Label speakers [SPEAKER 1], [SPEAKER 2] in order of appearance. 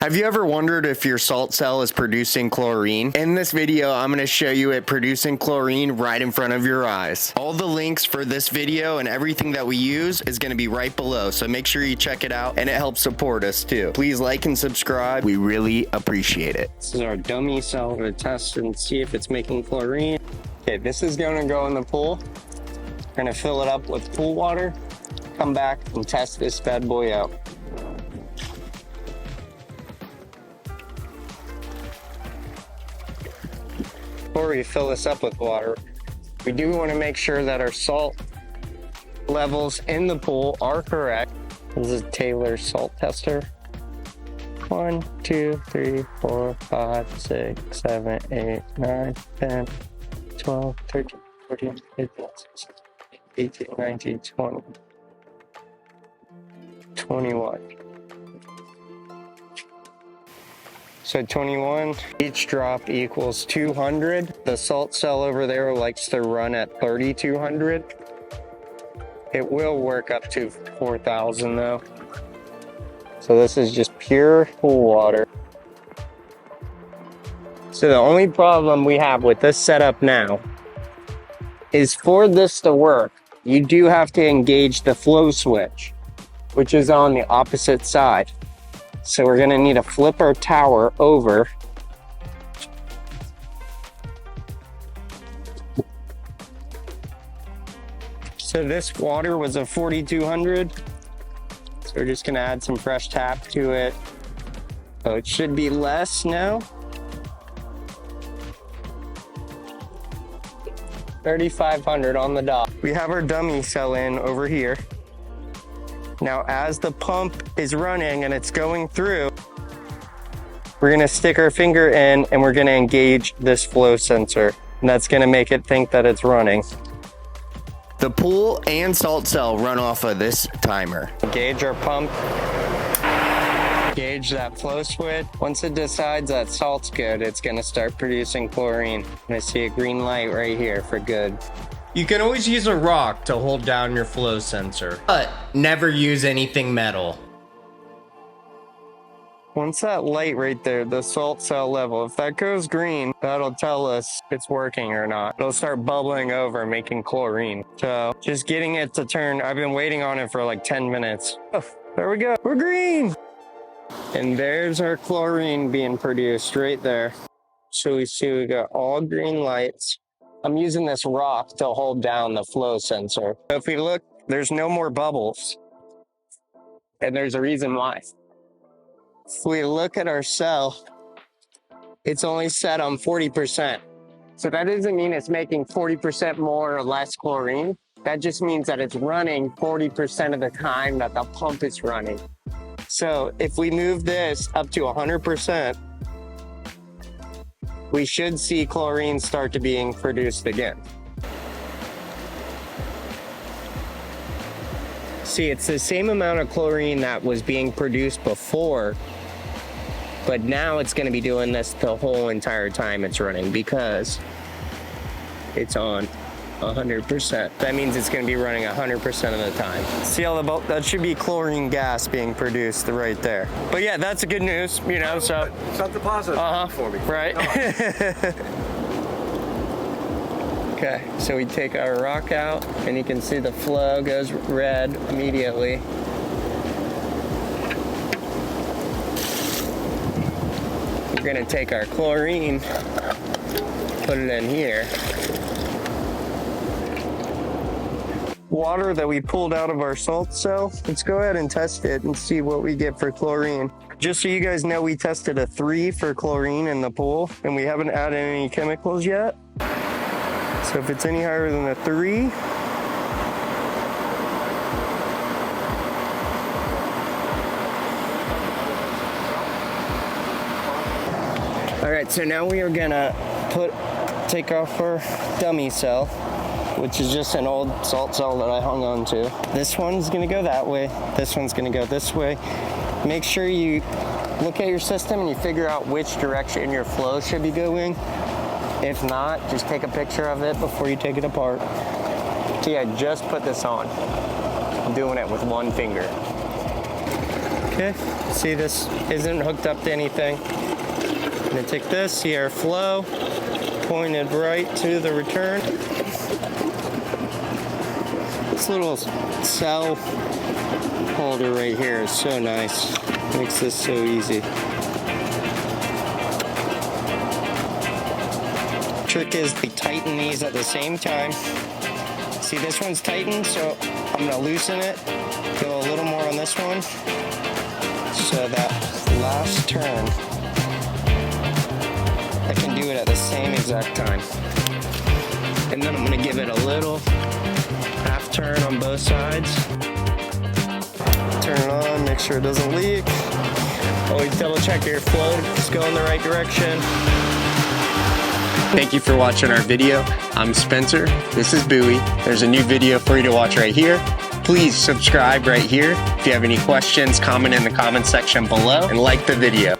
[SPEAKER 1] Have you ever wondered if your salt cell is producing chlorine? In this video, I'm going to show you it producing chlorine right in front of your eyes. All the links for this video and everything that we use is going to be right below, so make sure you check it out, and it helps support us too. Please like and subscribe. We really appreciate it.
[SPEAKER 2] This is our dummy cell to test and see if it's making chlorine. Okay, this is going to go in the pool. We're going to fill it up with pool water, come back and test this bad boy out. Before we fill this up with water, we do want to make sure that our salt levels in the pool are correct. This is Taylor's salt tester. 1, 2, 3, 4, 5, 6, 7, 8, 9, 10, 12, 13, 14, 15, 16, 18, 19, 20, 21. So 21, each drop equals 200. The salt cell over there likes to run at 3,200. It will work up to 4,000 though. So this is just pure pool water. So the only problem we have with this setup now is for this to work, you do have to engage the flow switch, which is on the opposite side. So we're gonna need to flip our tower over. So this water was a 4,200. So we're just gonna add some fresh tap to it. So it should be less now. 3,500 on the dot. We have our dummy cell in over here. Now, as the pump is running and it's going through, we're gonna stick our finger in and we're gonna engage this flow sensor. And that's gonna make it think that it's running.
[SPEAKER 1] The pool and salt cell run off of this timer.
[SPEAKER 2] Engage our pump. Engage that flow switch. Once it decides that salt's good, it's gonna start producing chlorine. And I see a green light right here for good.
[SPEAKER 1] You can always use a rock to hold down your flow sensor, but never use anything metal.
[SPEAKER 2] Once that light right there, the salt cell level, if that goes green, that'll tell us it's working or not. It'll start bubbling over, making chlorine. So just getting it to turn, I've been waiting on it for like 10 minutes. Oh, there we go, we're green. And there's our chlorine being produced right there. So we see we got all green lights. I'm using this rock to hold down the flow sensor. So if we look, there's no more bubbles. And there's a reason why. If we look at our cell, it's only set on 40%. So that doesn't mean it's making 40% more or less chlorine. That just means that it's running 40% of the time that the pump is running. So if we move this up to 100%, we should see chlorine start to being produced again. See, it's the same amount of chlorine that was being produced before, but now it's gonna be doing this the whole entire time it's running because it's on 100%. That means it's gonna be running 100% of the time. See all the that should be chlorine gas being produced right there. But yeah, that's a good news, you know, so.
[SPEAKER 3] Something positive for me.
[SPEAKER 2] Right. Okay, so we take our rock out and you can see the flow goes red immediately. We're gonna take our chlorine, put it in here. Water that we pulled out of our salt cell. Let's go ahead and test it and see what we get for chlorine. Just so you guys know, we tested a 3 for chlorine in the pool and we haven't added any chemicals yet. So if it's any higher than a 3, all right, so now we are gonna take off our dummy cell, which is just an old salt cell that I hung on to. This one's gonna go that way. This one's gonna go this way. Make sure you look at your system and you figure out which direction your flow should be going. If not, just take a picture of it before you take it apart. See, I just put this on. I'm doing it with one finger. Okay, see this isn't hooked up to anything. I'm gonna take this, see our flow, pointed right to the return. This little cell holder right here is so nice. Makes this so easy. Trick is to tighten these at the same time. See, this one's tightened, so I'm gonna loosen it. Go a little more on this one. So that last turn, I can do it at the same exact time. And then I'm gonna give it a little half turn on both sides. Turn it on, make sure it doesn't leak. Always double check your flow is going the right direction.
[SPEAKER 1] Thank you for watching our video. I'm Spencer. This is Bowie. There's a new video for you to watch right here. Please subscribe right here. If you have any questions, comment in the comment section below and like the video.